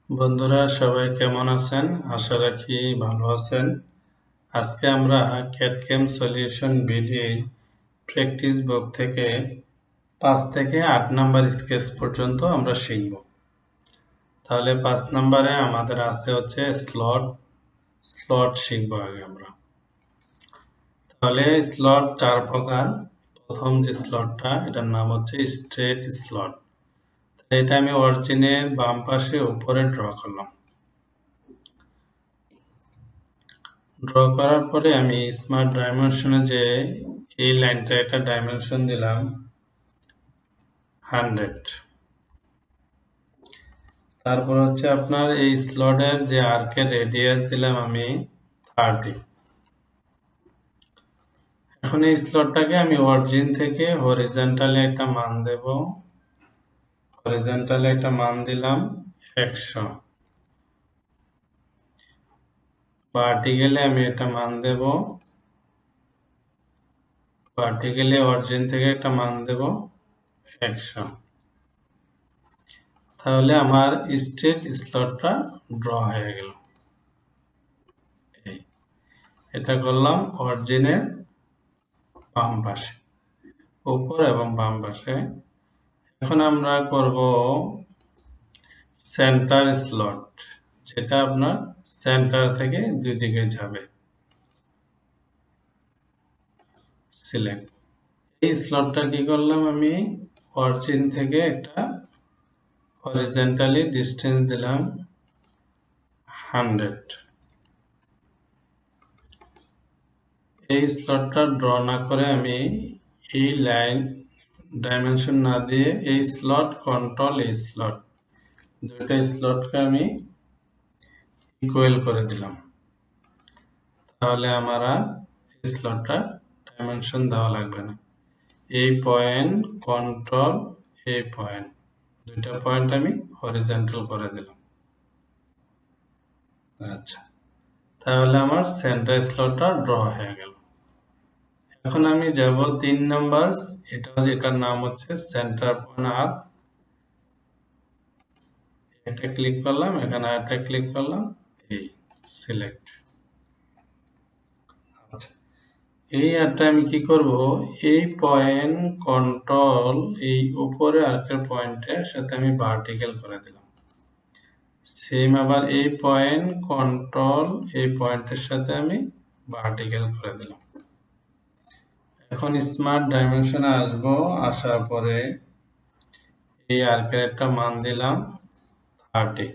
বন্ধুরা সবাই কেমন আছেন? আশা রাখি ভালো আছেন। আজকে আমরা ক্যাডকেম সলিউশন ভিডিও প্র্যাকটিস বুক থেকে 5 থেকে 8 নাম্বার স্কেচ পর্যন্ত আমরা শিখব। তাহলে 5 নাম্বারে আমাদের আছে হচ্ছে স্লট শিখব আগে আমরা। তাহলে স্লট 4 প্রকার। প্রথম যে স্লটটা এটার নাম হচ্ছে স্ট্রেট স্লট। এটা আমি অরিজিনের বাম পাশে উপরে ড্র করলাম। ড্র করার পরে আমি স্মার্ট ডাইমেনশনে যে এই লাইনটা একটা ডাইমেনশন দিলাম 100। তারপর হচ্ছে আপনার এই স্লটের যে আর্কের রেডিয়াস দিলাম আমি 30। এখন এই স্লটটাকে আমি অরিজিন থেকে হরিজন্টালি একটা মান দেব। হরিজন্টালি একটা মান দিলাম 100। ভার্টিক্যালি আমি একটা মান দেব। ভার্টিক্যালি অরিজিন থেকে একটা মান দেব 100। তাহলে আমার স্ট্রেট স্লটটা ড্র হয়ে গেল। এটা করলাম অরিজিনের বাম পাশে, উপর এবং বাম পাশে। এখন আমরা করব সেন্টার স্লট, যেটা আপনার সেন্টার থেকে দুই দিকে যাবে। সিলেক্ট। এই স্লটটা কি করলাম আমি অরিজিন থেকে একটা হরিজন্টালি ডিস্টেন্স দিলাম 100। এই স্লটটা ড্র না করে আমি এই লাইন ডাইমেনশন না দিয়ে এই স্লট কন্ট্রোল এই স্লট দুইটা স্লটকে আমি ইকুয়াল করে দিলাম। তাহলে আমার আর স্লটটা ডাইমেনশন দেওয়া লাগবে না। এই পয়েন্ট কন্ট্রোল এই পয়েন্ট দুইটা পয়েন্ট আমি হরিজন্টাল করে দিলাম। আচ্ছা, তাহলে আমার সেন্টার স্লটটা ড্র হয়ে গেল। এখন আমি যাব 3 নাম্বার। এটার নাম হচ্ছে সেন্টার পয়েন্ট আর। এটা ক্লিক করলাম, এখানে একটা ক্লিক করলাম, এই সিলেক্ট। আচ্ছা, এই আরটা আমি কি করব, এই পয়েন্ট কন্ট্রোল এই উপরে আর্কের পয়েন্টের সাথে আমি ভার্টিক্যাল করে দিলাম। সেম আবার এই পয়েন্ট কন্ট্রোল এই পয়েন্টের সাথে আমি ভার্টিক্যাল করে দিলাম। এখন স্মার্ট ডাইমেনশনে আসবো, আসার পরে এই আর্কের একটা মান দিলাম 30।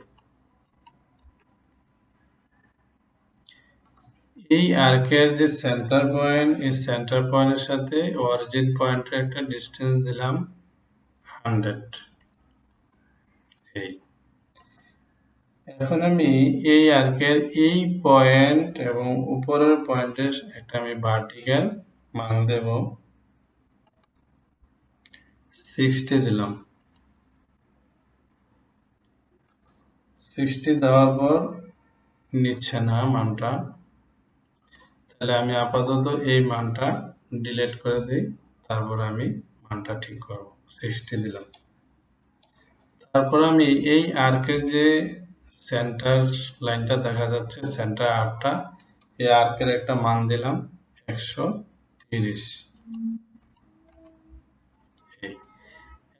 এই আর্কের যে সেন্টার পয়েন্ট, এই সেন্টার পয়েন্টের সাথে অরিজিন পয়েন্টের একটা ডিস্টেন্স দিলাম 100। এই এখন আমি এই আর্কের এই পয়েন্ট এবং উপরের পয়েন্টের একটা আমি ভার্টিক্যাল মান দেব 60 দিলাম। 60 দেওয়ার পর নিচ্ছে না মানটা, তাহলে আমি আপাতত এই মানটা ডিলিট করে দিই, তারপর আমি মানটা ঠিক করব। 60 দিলাম। তারপর আমি এই আর্কের যে সেন্টার লাইনটা দেখা যাচ্ছে, সেন্টার আর্কটা, এই আর্কের একটা মান দিলাম 130।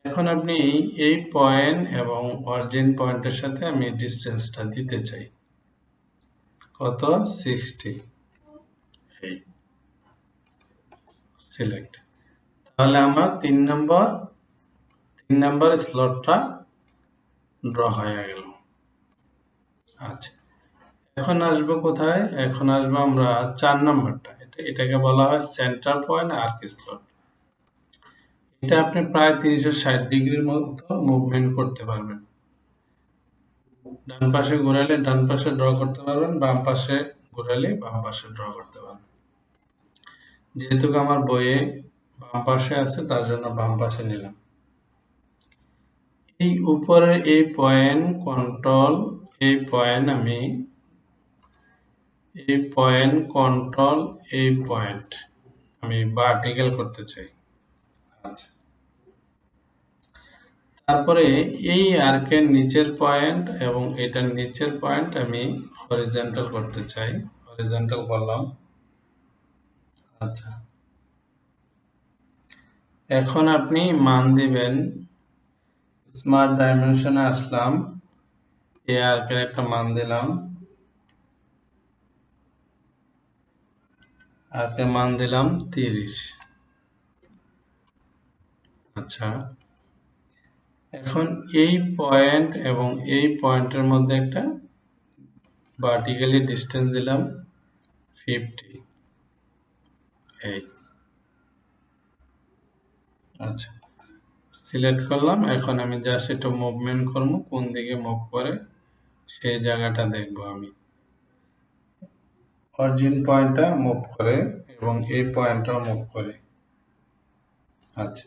এখন আপনি এই পয়েন্ট এবং অরিজিন পয়েন্টের সাথে আমি ডিস্টেন্সটা দিতে চাই কত, 60। এই সিলেক্ট। তাহলে আমার 3 নাম্বার স্লটটা ড্র হয়ে গেল। আচ্ছা, এখন আসবো কোথায়? এখন আসবো আমরা 4 নাম্বারটা। এটাকে বলা হয় সেন্টার পয়েন্ট আর্ক স্লট। এটা আপনি প্রায় 360 ডিগ্রির মতো মুভমেন্ট করতে পারবেন। ডান পাশে ঘোরালে ডান পাশে ড্র করতে পারবেন, বাম পাশে ঘোরালে বাম পাশে ড্র করতে পারবেন। যেহেতু আমার বইয়ে বাম পাশে আছে, তার জন্য বাম পাশে নিলাম। এই উপরের এই পয়েন্ট কন্ট্রোল এই পয়েন্ট আমি এই পয়েন্ট কন্ট্রোল এই পয়েন্ট আমি ভার্টিক্যাল করতে চাই। আচ্ছা, তারপরে এই আর্কের নিচের পয়েন্ট এবং এটার নিচের পয়েন্ট আমি হরিজন্টাল করতে চাই। হরিজন্টাল করলাম। আচ্ছা, এখন আপনি মান দিবেন। স্মার্ট ডাইমেনশনে আসলাম, এই আর্কের একটা মান দিলাম, আর্কের মান দিলাম 30। আচ্ছা, এখন এই পয়েন্ট এবং এই পয়েন্টের মধ্যে একটা ভার্টিক্যালি ডিস্টেন্স দিলাম 50। এই, আচ্ছা, সিলেক্ট করলাম। এখন আমি জাস্ট একটু মুভমেন্ট করবো, কোন দিকে মুভ করে সেই জায়গাটা দেখবো আমি। অরিজিন পয়েন্টটা মুভ করে এবং এই পয়েন্টটাও মুভ করে। আচ্ছা,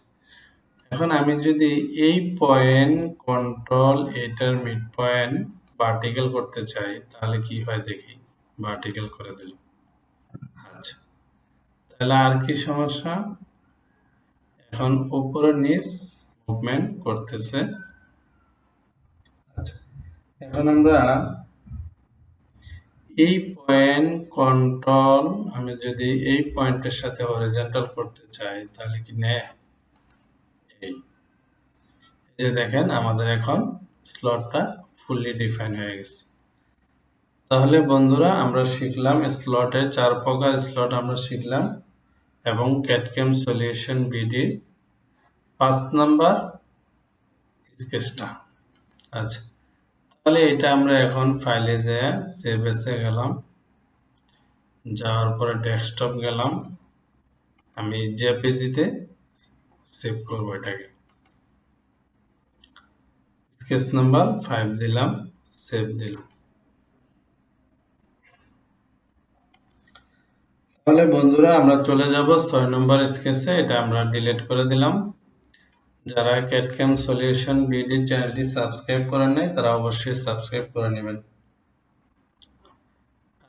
এখন আমি যদি এই পয়েন্ট কন্ট্রোল এটার মিড পয়েন্ট ভার্টিক্যাল করতে চাই তাহলে কি হয় দেখি। ভার্টিক্যাল করে দিল। আচ্ছা, তাহলে আর কি সমস্যা? এখন উপরে নিচ মুভমেন্ট করতেছে। আচ্ছা, এখন আমরা এই পয়েন্ট কন্ট্রোল আমি যদি এই পয়েন্টের সাথে হরিজন্টাল করতে চাই তাহলে কি নেয়? এই যে দেখেন আমাদের এখন স্লটটা ফুললি ডিফাইন হয়ে গেছে। তাহলে বন্ধুরা আমরা শিখলাম স্লটের 4 প্রকার স্লট আমরা শিখলাম এবং ক্যাডকেম সলিউশন বিডির 5 নাম্বার স্কেচটা। আচ্ছা, তাহলে এটা আমরা এখন ফাইলে যেয়ে সেভ এসে গেলাম, যাওয়ার পরে ডেস্কটপ গেলাম, আমি জেপিজিতে সেভ করব এটাকে। স্কেচ নাম্বার 5 দিলাম, সেভ দিলাম। তাহলে বন্ধুরা আমরা চলে যাব 6 নম্বর স্কেচে। এটা আমরা ডিলিট করে দিলাম। যারা ক্যাডকেম সলিউশন বিডি চ্যানেলটি সাবস্ক্রাইব করেন নাই তারা অবশ্যই সাবস্ক্রাইব করে নেবেন।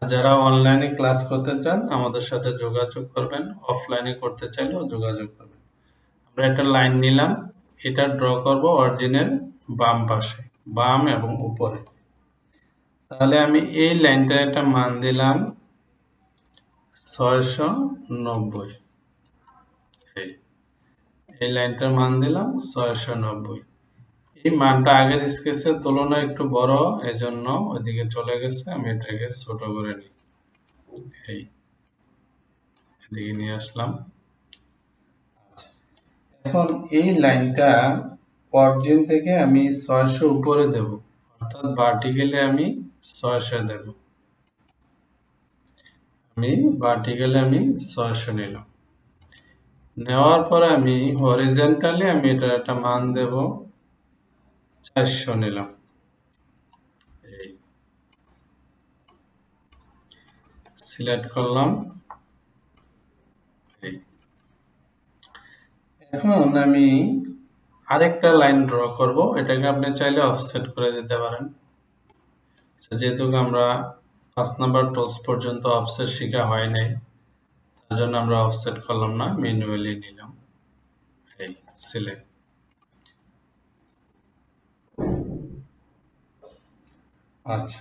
যারা অনলাইনে ক্লাস করতে চান আমাদের সাথে যোগাযোগ করবেন, অফলাইনে করতে চাইলেও যোগাযোগ করবেন। আমরা একটা লাইন নিলাম, এটা ড্র করব অরিজিনের বাম পাশে, বাম এবং উপরে। তাহলে আমি এই লাইনটার একটা মান দিলাম 690। এই লাইনটার মান দিলাম 690। এই মানটা আগের স্কেচের তুলনায় একটু বড়, এজন্য ওইদিকে চলে গেছে। আমি এটাকে ছোট করে নিই, এই এদিকে নিয়ে আসলাম। এখন এই লাইনটা অরিজিন থেকে আমি 600 উপরে দেব, অর্থাৎ ভার্টিক্যালি আমি 600 দেব। আমি ভার্টিক্যালি আমি 600 নিলাম। নেওয়ার পরে আমি হরিজন্টালি আমি এটার একটা মান দেব 400 নিলাম। এই সিলেক্ট করলাম। এই এখন আমি আরেকটা লাইন ড্র করব, এটাকে আপনি চাইলে অফসেট করে দিতে পারেন। যেহেতু আমরা 5 নাম্বার টোস পর্যন্ত অফসেট শেখা হয় নাই, তার জন্য আমরা অফসেট করলাম না, ম্যানুয়ালি নিলাম। এই সিলেক্ট। আচ্ছা,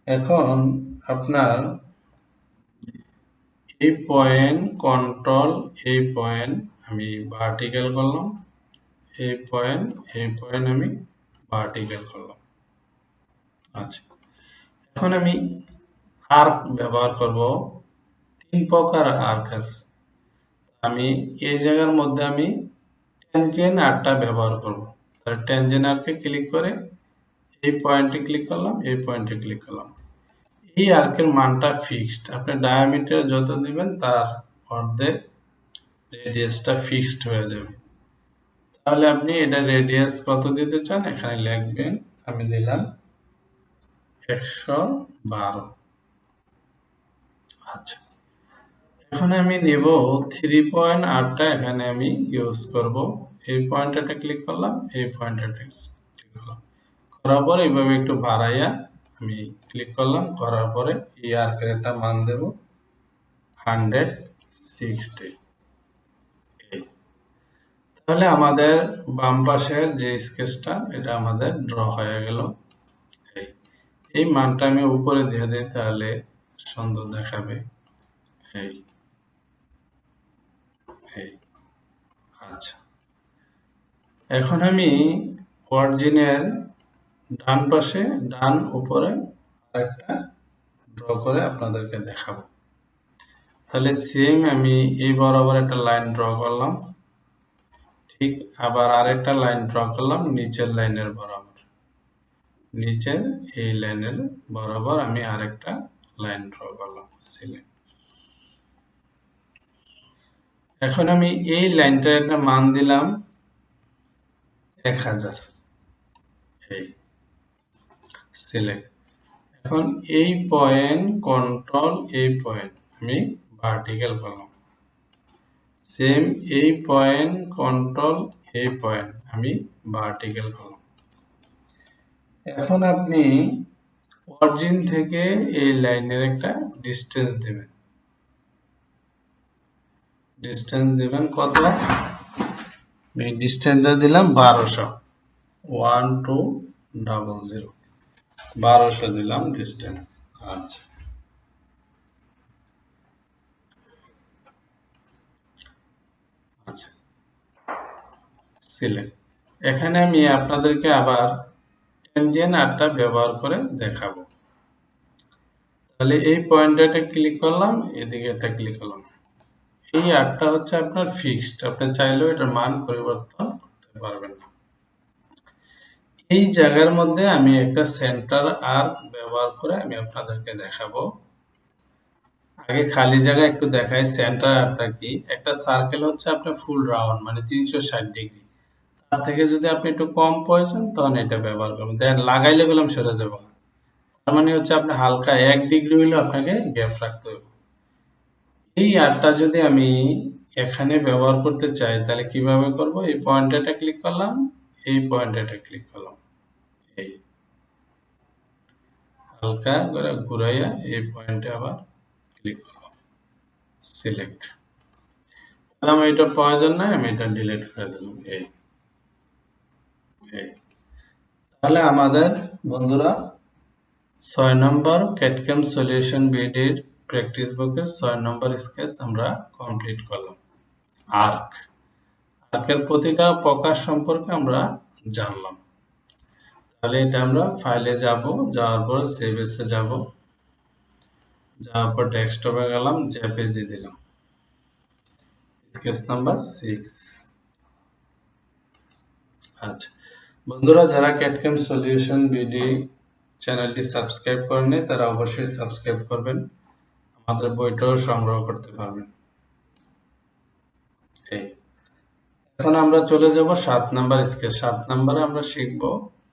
এখন আপনার এই পয়েন্ট কন্ট্রোল এই পয়েন্ট আমি ভার্টিক্যাল করলাম, এই পয়েন্ট আমি ভার্টিক্যাল করলাম। আচ্ছা, এখন আমি আর্ক ব্যবহার করব। 3 প্রকার আর্ক আছে। আমি এই জায়গার মধ্যে আমি ট্যানজেন্ট আর্কটা ব্যবহার করব। তাহলে ট্যানজেন্ট আর্কে ক্লিক করে এই পয়েন্টে ক্লিক করলাম, এই পয়েন্টে ক্লিক করলাম। এই আর্কের মানটা ফিক্সড। আপনি ডায়ামিটার যত দিবেন তার অর্ধেক রেডিয়াসটা ফিক্সড হয়ে যাবে। তাহলে আপনি এটা রেডিয়াস কত দিতে চান এখানে লিখবেন। আমি দিলাম 112। আচ্ছা, এখন আমি নেব 3.8টা এখানে আমি ইউজ করব। এই পয়েন্টটা ক্লিক করলাম, এই পয়েন্টটা ক্লিক করলাম, করার পরে এইভাবে একটু বাড়াইয়া আমি ক্লিক করলাম। করার পরে এই আর্কের একটা মান দেব 160। তাহলে আমাদের বাম পাশের যে স্কেচটা এটা আমাদের ড্র হয়ে গেল। এই মানটা আমি উপরে দিয়ে দিই, তাহলে সুন্দর দেখাবে। এই এই আচ্ছা, এখন আমি অরিজিনের ডান পাশে ডান উপরে একটা ড্র করে আপনাদেরকে দেখাবো। তাহলে সেম আমি এই বরাবর একটা লাইন ড্র করলাম, ঠিক আবার আরেকটা লাইন ড্র করলাম নিচের লাইনের বরাবর, নিচের এই লাইনের বরাবর আমি আরেকটা লাইন ড্র করলাম, সিলেক্ট। এখন আমি এই লাইনটার একটা মান দিলাম 1000, এই সিলেক্ট। এখন এই পয়েন্ট কন্ট্রোল এই পয়েন্ট আমি ভার্টিক্যাল করলাম, সেম এই পয়েন্ট কন্ট্রোল এই পয়েন্ট আমি ভার্টিক্যাল করলাম। এখন আপনি অরিজিন থেকে এই লাইনের একটা ডিস্টেন্স দিবেন। ডিস্টেন্স দিবেন কত? এই ডিস্টেন্সটা দিলাম 1200, 1200, 1200 দিলাম ডিস্টেন্স। আচ্ছা, আচ্ছা, সিলেক্ট। এখানে আমি আপনাদেরকে আবার ট্যানজেন্ট আর্টটা ব্যবহার করে দেখাবো। তাহলে এই পয়েন্টটাতে ক্লিক করলাম, এদিকে একটা ক্লিক করলাম। এই আর্টটা হচ্ছে আপনার ফিক্সড, আপনি চাইলেও এটার মান পরিবর্তন করতে পারবেন না। এই জায়গার মধ্যে আমি একটা সেন্টার আর্ক ব্যবহার করে আমি আপনাদেরকে দেখাবো। আগে খালি জায়গা একটু দেখাই সেন্টার আর্কটা কি। একটা সার্কেল হচ্ছে আপনার ফুল রাউন্ড মানে 360 ডিগ্রি, তার থেকে যদি আপনি একটু কম প্রয়োজন তখন এটা ব্যবহার করবেন। দেন লাগাইলে গেলাম সরে যাবো, তার মানে হচ্ছে আপনি হালকা 1 ডিগ্রি হইলেও আপনাকে গ্যাপ রাখতে হবে। এই আর্টটা যদি আমি এখানে ব্যবহার করতে চাই তাহলে কিভাবে করব? এই পয়েন্টটা ক্লিক করলাম, এই পয়েন্টটা ক্লিক করলাম, এই হালকা করে ঘুরাইয়া এই পয়েন্টে আবার ক্লিক করলাম, সিলেক্ট। আমার এটা প্রয়োজন নাই, আমি এটা ডিলিট করে দিলাম, এই এই। তাহলে আমাদের বন্ধুরা 6 নম্বর ক্যাডক্যাম সলিউশন বিডির প্র্যাকটিস বুকের 6 নম্বর স্কেচ আমরা কমপ্লিট করলাম। আর্কের প্রতিটা প্রকার সম্পর্কে আমরা জানলাম। তাহলে এটা আমরা ফাইলে যাব, যাওয়ার পর সেভ এসে যাব, যাওয়ার পর ডেস্কটপে গেলাম, জেপিজি দিলাম, স্কেচ নাম্বার 6। আচ্ছা বন্ধুরা, যারা ক্যাডক্যাম সলিউশন বিডি চ্যানেলটি সাবস্ক্রাইব করেননি তারা অবশ্যই সাবস্ক্রাইব করবেন, আমাদের বইটাও সংগ্রহ করতে পারবেন। এখন আমরা চলে যাব 7 নাম্বার স্কেচ। 7 নাম্বারে আমরা শিখব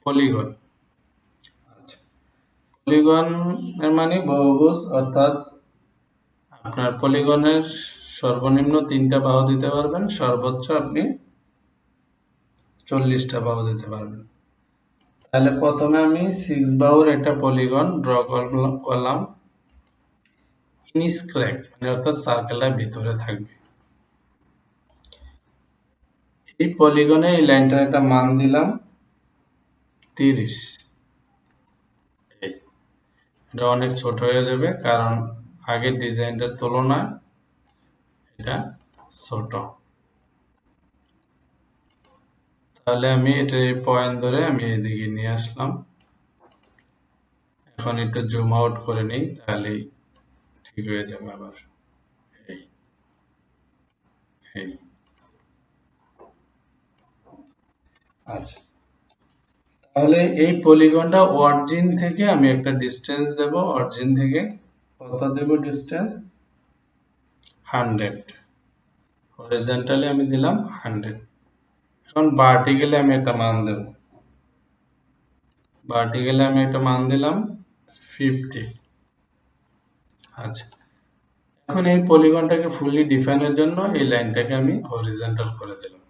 পলিগন। আচ্ছা, পলিগন এর মানে বহুভুজ, অর্থাৎ আপনার পলিগনের সর্বনিম্ন 3টা বাহু দিতে পারবেন, সর্বোচ্চ আপনি 40টা বাহু দিতে পারবেন। তাহলে প্রথমে আমি 6 বাহুর একটা পলিগন ড্র করলাম, ইনস্ক্রাইব মানে অর্থাৎ সার্কেলটা ভিতরে থাকবে। এই পলিগনে এই লাইনটার একটা মান দিলাম 30। এটা অনেক ছোট হয়ে যাবে কারণ আগের ডিজাইনটার তুলনায় এটা ছোট। তাহলে আমি এটা এই পয়েন্ট ধরে আমি এদিকে নিয়ে আসলাম। এখন একটু জুম আউট করে নিই, তাহলেই ঠিক হয়ে যাবে আবার। এই এই আচ্ছা, তাহলে এই পলিগনটা অরিজিন থেকে আমি একটা ডিস্টেন্স দেব। অরিজিন থেকে কত দেব ডিস্টেন্স? 100। হরিজন্টালি আমি দিলাম 100। এখন ভার্টিক্যালি আমি একটা মান দেব। ভার্টিক্যালি আমি একটা মান দিলাম 50। আচ্ছা, এখন এই পলিগনটাকে ফুললি ডিফাইনের জন্য এই লাইনটাকে আমি হরিজন্টাল করে দিলাম,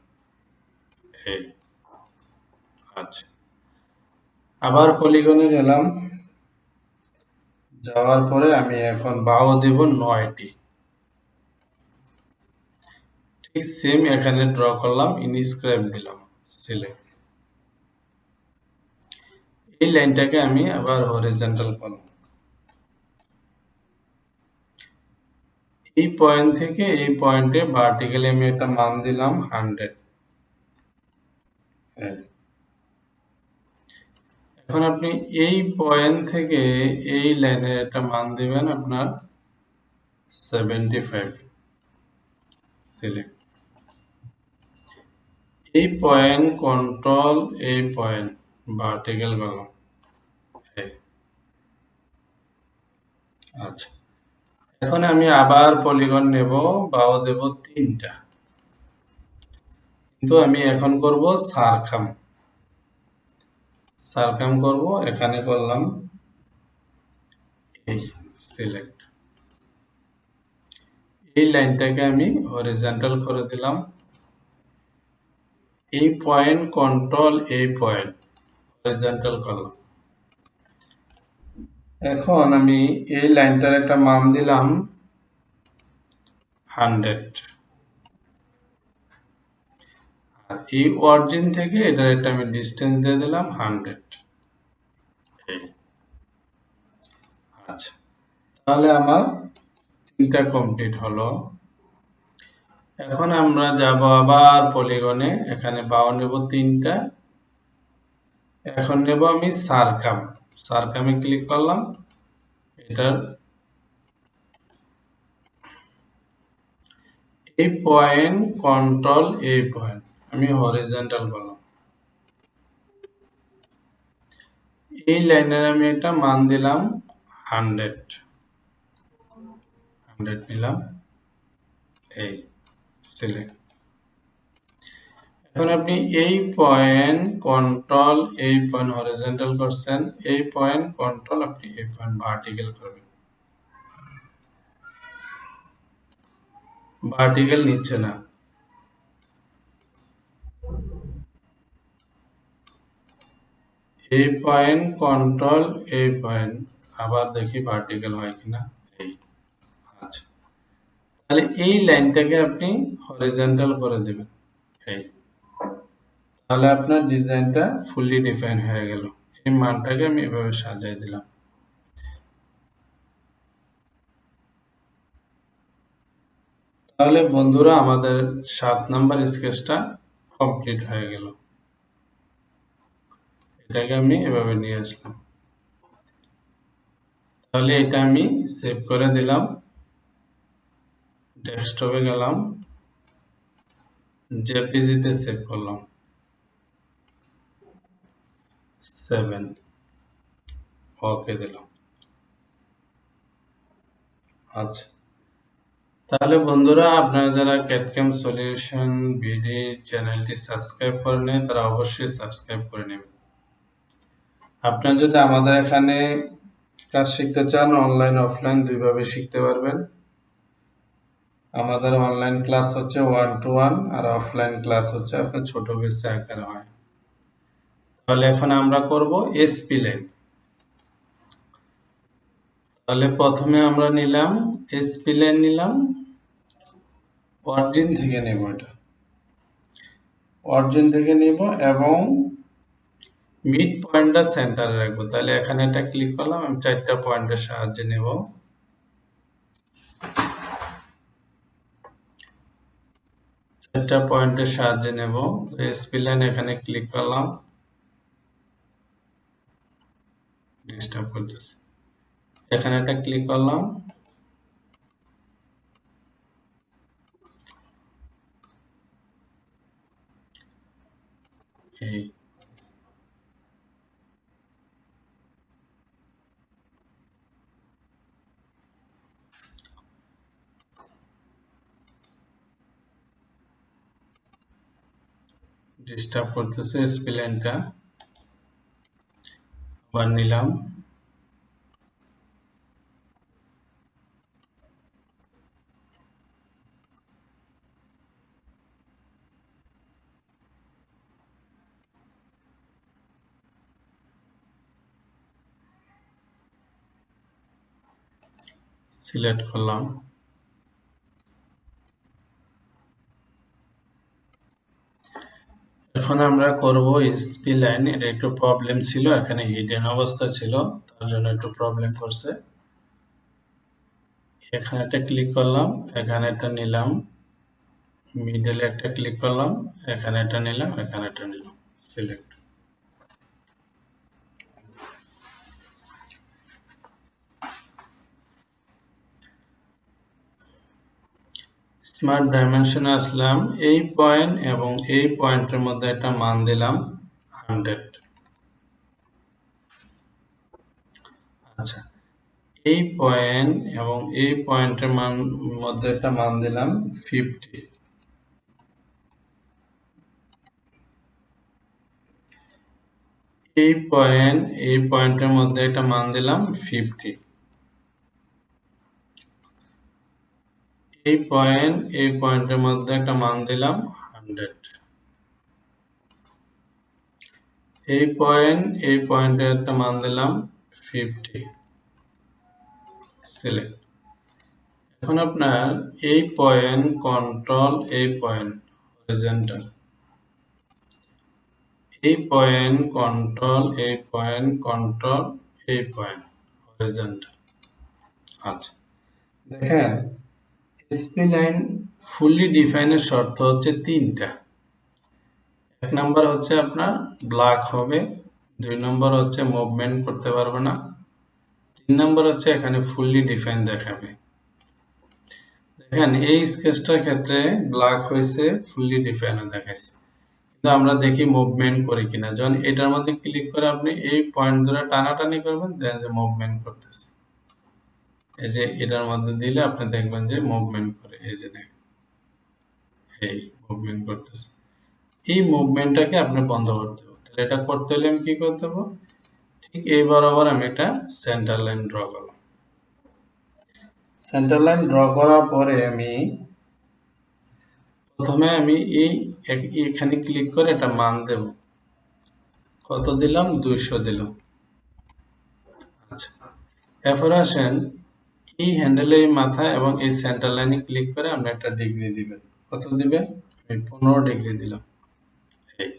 এই। আচ্ছা, আবার পলিগনে গেলাম, যাওয়ার পরে আমি এখন বাহু দেব 9টি। ঠিক সেম এখানে ড্র করলাম, ইনস্ক্রাইব দিলাম, সিলেক্ট। এই লাইনটাকে আমি আবার হরিজন্টাল করলাম। এই পয়েন্ট থেকে এই পয়েন্টে ভার্টিক্যালি আমি একটা মান দিলাম 100। এখন আপনি এই পয়েন্ট থেকে এই লাইনের একটা মান দিবেন আপনার 75, সিলেক্ট। এই পয়েন্ট কন্ট্রোল, এই পয়েন্ট ভার্টিক্যাল করলাম। আচ্ছা, এখন আমি আবার পলিগন নেব, বাও দেব 3টা, কিন্তু আমি এখন করব সারকাম। সারকাম করব, এখানে করলাম এই, সিলেক্ট। এই লাইনটাকে আমি হরিজন্টাল করে দিলাম। এই পয়েন্ট কন্ট্রোল, এই পয়েন্ট হরিজন্টাল করলাম। এখন আমি এই লাইনটার একটা মান দিলাম 100, আর এই অরিজিন থেকে এটার একটা আমি ডিস্টেন্স দিয়ে দিলাম 100। আচ্ছা, তাহলে আমার 3টা কমপ্লিট হলো। এখন আমরা যাব আবার পলিগনে, এখানে বাও নেব 3টা। এখন নেব আমি সারকাম। সারকামে ক্লিক করলাম। এটার এই পয়েন্ট কন্ট্রোল, এই পয়েন্ট আমি হরিজন্টাল করলাম। এই লাইনের আমি একটা মান দিলাম 100 নিলাম, এই, সিলেক্ট। এখন আপনি এই পয়েন্ট কন্ট্রোল, এই পয়েন্ট হরিজন্টাল করছেন, এই পয়েন্ট কন্ট্রোল, আপনি এই পয়েন্ট ভার্টিক্যাল করবেন। ভার্টিক্যাল নিচ্ছে না, এই পয়েন্ট কন্ট্রোল, এই পয়েন্ট, আবার দেখি ভার্টিক্যাল হয় কিনা, এই। আচ্ছা, তাহলে এই লাইনটাকে আপনি হরিজন্টাল করে দেবেন, এই। তাহলে আপনার ডিজাইনটা ফুললি ডিফাইন হয়ে গেল। এই মানটাকে আমি এভাবে সাজিয়ে দিলাম। তাহলে বন্ধুরা আমাদের 7 নাম্বার স্কেচটা কমপ্লিট হয়ে গেল। এটাকে আমি এভাবে নিয়ে আসলাম। তাহলে এটা আমি সেভ করে দিলাম, ডেস্কটপে গেলাম, জেপিজিতে সেভ করলাম, 7, ওকে দিলাম। আচ্ছা, তাহলে বন্ধুরা আপনারা যারা ক্যাডক্যাম সলিউশন বিডি চ্যানেলটি সাবস্ক্রাইব করে নেন, তারা অবশ্যই সাবস্ক্রাইব করে নেবেন। আপনারা যদি আমাদের এখানে কাজ শিখতে চান, অনলাইন অফলাইন দুইভাবে শিখতে পারবেন। আমাদের অনলাইন ক্লাস হচ্ছে 1-to-1, আর অফলাইন ক্লাস হচ্ছে আপনার ছোট বেসে আকারে হয়। তাহলে এখন আমরা করব এসপি লাইন। তাহলে প্রথমে আমরা নিলাম এসপি লাইন, নিলাম অরিজিন থেকে নেব, এটা অরিজিন থেকে নিব এবং মিড পয়েন্টটা সেন্টারে রাখবো। তাহলে এখানে এটা ক্লিক করলাম, আমি 4টা পয়েন্টের সাহায্যে নেব। 4টা পয়েন্টের সাহায্যে নেব। এসপি লাইন এখানে ক্লিক করলাম, ডিস্টার্ব করতেছে, এখানে একটা ক্লিক করলাম, এই ডিস্টার্ব করতেছে এসপি লাইনটা। আবার নিলাম, সিলেক্ট করলাম, এখন আমরা করব স্পি লাইন। এটা একটু প্রবলেম ছিল, এখানে হিডেন অবস্থা ছিল, তার জন্য একটু প্রবলেম করছে। এখানে একটা ক্লিক করলাম, এখানে একটা নিলাম, মিডলে একটা ক্লিক করলাম, এখানে একটা নিলাম, এখানে একটা নিলাম, সিলেক্ট। স্মার্ট ডাইমেনশনে আসলাম, এই পয়েন্ট এবং এই পয়েন্টের মধ্যে একটা মান দিলাম 100। আচ্ছা, এই পয়েন্ট এবং এই পয়েন্টের মধ্যে একটা মান দিলাম 50। এই পয়েন্টের মধ্যে একটা মান দিলাম 50। এই পয়েন্টের মধ্যে একটা মান দিলাম 100। এই পয়েন্টের একটা মান দিলাম 50। সিলেক্ট। এখন আপনার এই পয়েন্ট কন্ট্রোল এই পয়েন্ট হরিজন্টাল, এই পয়েন্ট কন্ট্রোল এই পয়েন্ট কন্ট্রোল এই পয়েন্ট হরিজন্টাল। আচ্ছা, দেখেন স্পি লাইন ফুললি ডিফাইনের শর্ত হচ্ছে তিনটা। এক নাম্বার হচ্ছে আপনার ব্ল্যাক হবে, 2 নম্বর হচ্ছে মুভমেন্ট করতে পারবে না, 3 নম্বর হচ্ছে এখানে ফুললি ডিফাইন দেখাবে। দেখেন এই স্কেচটার ক্ষেত্রে ব্ল্যাক হয়েছে, ফুললি ডিফাইনও দেখাইছে, কিন্তু আমরা দেখি মুভমেন্ট করি কিনা। যখন এটার মধ্যে ক্লিক করে আপনি এই পয়েন্ট ধরে টানাটানি করবেন, দেখেন যে মুভমেন্ট করতেছে। এই যে এটার মধ্যে দিলে আপনি দেখবেন যে মুভমেন্ট করে, এই যে দেখেন এই মুভমেন্ট করতেছে। এই মুভমেন্টটাকে আপনি বন্ধ করতে হবে। তাহলে এটা করতে হলে আমি কি করতে হবে, ঠিক এই বরাবর আমি একটা সেন্টার লাইন ড্র করলাম। সেন্টার লাইন ড্র করার পরে আমি প্রথমে এখানে ক্লিক করে একটা মান দেব। কত দিলাম, 200 দিলাম। আচ্ছা, এরপর আসেন এই হ্যান্ডেলের মাথা এবং এই সেন্টার লাইনে ক্লিক করে আপনি একটা ডিগ্রি দিবেন। কত দিবেন, আমি 15 ডিগ্রি দিলাম। এই,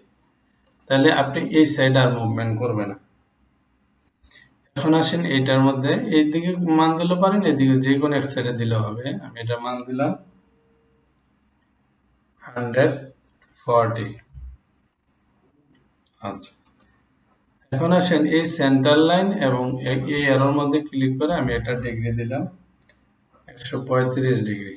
তাহলে আপনি এই সাইড আর মুভমেন্ট করবে না। এখন আসেন এইটার মধ্যে এইদিকে মান দিলে পারেন, এদিকে যে কোনো এক সাইডে দিলে হবে। আমি এটা মান দিলাম 140। আচ্ছা, এখন আসেন এই সেন্টার লাইন এবং এই এরোর মধ্যে ক্লিক করে আমি এটা ডিগ্রি দিলাম 135 ডিগ্রি।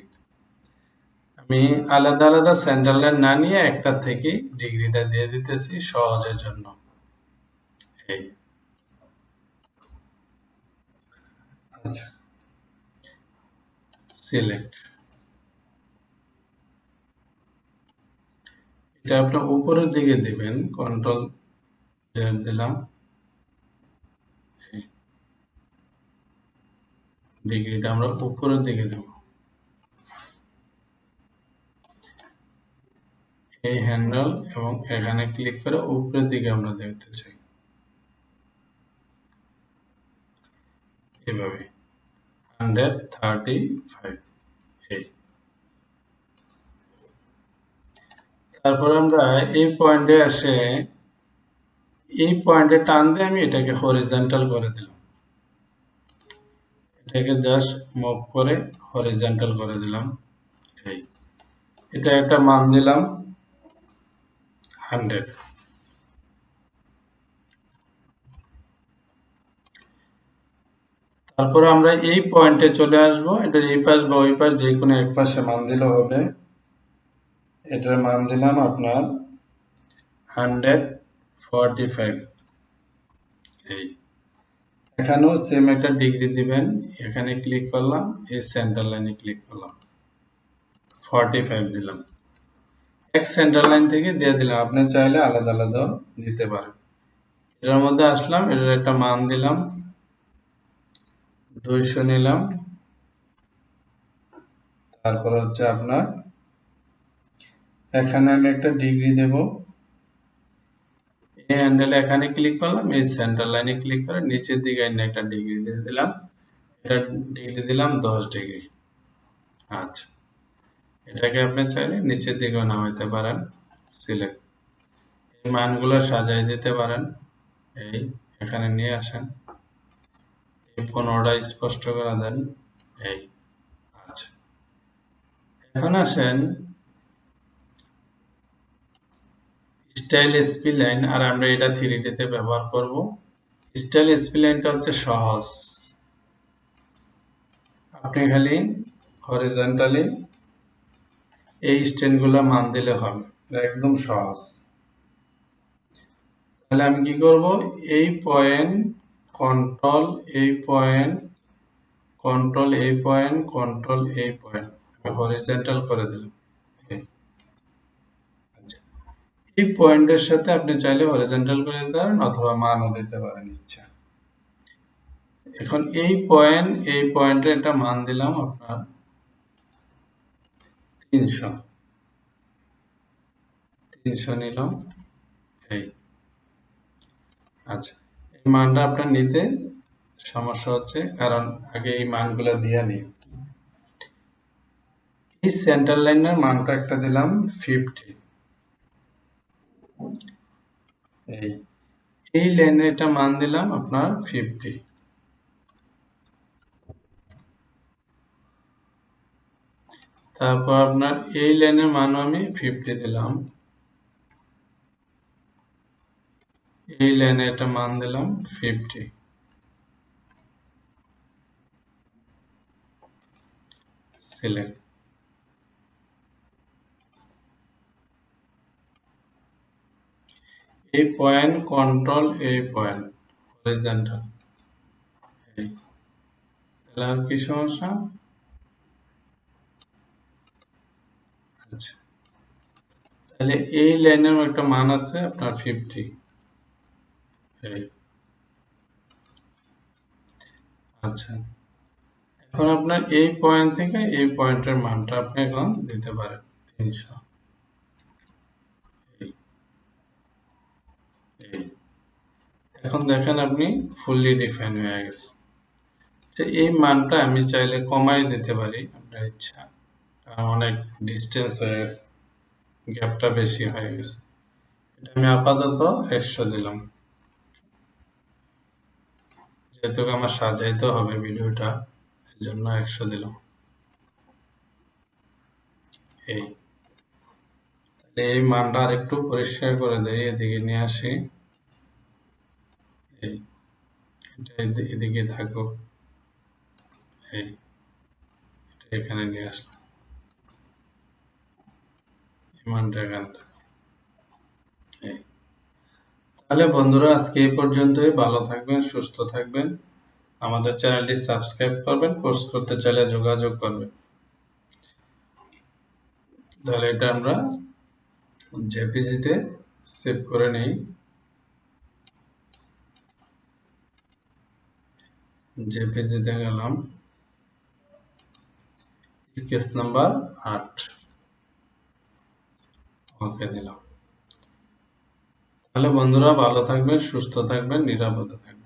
আমি আলাদা আলাদা সেন্টার লাইন না নিয়ে একটা থেকে ডিগ্রিটা দিয়ে দিতেছি সহজের জন্য। এই, আচ্ছা, সিলেক্ট। এটা আপনার উপরের দিকে দিবেন, কন্ট্রোল জেড দিলাম, ডিগ্রিটা আমরা উপরের দিকে দেব। এই হ্যান্ডেল এবং এখানে ক্লিক করে উপরের দিকে আমরা দেখতে চাই, এভাবে 135। এই, তারপর আমরা এই পয়েন্টে এসে এই পয়েন্টে টান দিয়ে আমি এটাকে হরিজন্টাল করে দিলাম। এটাকে জাস্ট মুভ করে হরিজন্টাল করে দিলাম। এই, এটা একটা মান দিলাম 100। তারপরে আমরা এই পয়েন্টে চলে আসব। এটার এই পাশ বা ওই পাশ যে কোনো এক পাশে মান দিলে হবে। এটার মান দিলাম আপনার 145। এই, এখানেও সেম একটা ডিগ্রি দিবেন, এখানে ক্লিক করলাম, এই সেন্টার লাইনে ক্লিক করলাম, 45 দিলাম। এক সেন্টার লাইন থেকে দিয়ে দিলাম, আপনি চাইলে আলাদা আলাদা দিতে পারেন। এটার মধ্যে আসলাম, এটার একটা মান দিলাম 200 নিলাম। তারপর হচ্ছে আপনার এখানে আমি একটা ডিগ্রি দেব। এই হ্যান্ডেলে এখানে ক্লিক করলাম, এই সেন্টার লাইনে ক্লিক করে নিচের দিকে এনে একটা ডিগ্রি দিয়ে দিলাম। এটা ডিগ্রি দিলাম 10 ডিগ্রি। আচ্ছা, এটাকে আপনি চাইলে নিচের দিকেও নামাইতে পারেন। সিলেক্ট। এই মানগুলো সাজাই দিতে পারেন। এই এখানে নিয়ে আসেন, এই 15টা স্পষ্ট করে দেন। এই আচ্ছা, এখন আসেন স্টাইল স্প্লাইন, আর আমরা এটা 3D তে ব্যবহার করব। স্টাইল স্প্লাইনটা হচ্ছে সহজ, আপনি খালি হরিজন্টালি এই স্ট্যান্ডগুলো মান দিলে হবে, এটা একদম সহজ। তাহলে আমি কি করব, এই পয়েন্ট কন্ট্রোল এই পয়েন্ট কন্ট্রোল এই পয়েন্ট কন্ট্রোল এই পয়েন্ট আমি হরিজন্টাল করে দিলাম। এই পয়েন্টের সাথে আপনি চাইলে হরিজন্টাল করে দিতে পারেন অথবা মানও দিতে পারেন ইচ্ছা। এখন এই পয়েন্টে একটা মান দিলাম আপনার 300 নিলাম। এই আচ্ছা, এই মানটা আপনার নিতে সমস্যা হচ্ছে কারণ আগে এই মানগুলো দিয়ে নিই। এই সেন্টার লাইনের মানটা একটা দিলাম 50। এই লাইনে একটা মান দিলাম আপনার 50। তারপর আপনার এই লাইনের মানও আমি 50 দিলাম। এই লাইনে একটা মান দিলাম 50। সিলেক্ট। এই পয়েন্ট কন্ট্রোল এই পয়েন্ট হরিজন্টাল। তাহলে আর কি সমস্যা? আচ্ছা, তাহলে এই লাইনের একটা মান আছে আপনার 50। আচ্ছা, এখন আপনার এই পয়েন্ট থেকে এই পয়েন্টের মানটা আপনি এখন দিতে পারেন 300। এখন দেখেন আপনি ফুললি ডিফাইন হয়ে গেছে। এই মানটা আমি চাইলে কমাই দিতে পারি আপনার ইচ্ছা, কারণ অনেক ডিস্টেন্স হয়ে গেছে, গ্যাপটা বেশি হয়ে গেছে। এটা আমি আপাতত 100 দিলাম, যেহেতু আমার সাজাইতে হবে ভিডিওটা, এই জন্য 100 দিলাম। এই মানটা আর একটু পরিষ্কার করে দেই, এদিকে নিয়ে আসি। এদিকে থাকুক, এখানে নিয়ে আসলাম। এই মানটা এখানে থাকুক। তাহলে বন্ধুরা আজকে এই পর্যন্তই। ভালো থাকবেন, সুস্থ থাকবেন, আমাদের চ্যানেলটি সাবস্ক্রাইব করবেন, কোর্স করতে চাইলে যোগাযোগ করবেন। তাহলে এটা আমরা জেপিজিতে সেভ করে নেই। জেপিজিতে গেলাম, স্কেচ নাম্বার 8, ওকে দিলাম। তাহলে বন্ধুরা ভালো থাকবেন, সুস্থ থাকবেন, নিরাপদে থাকবেন।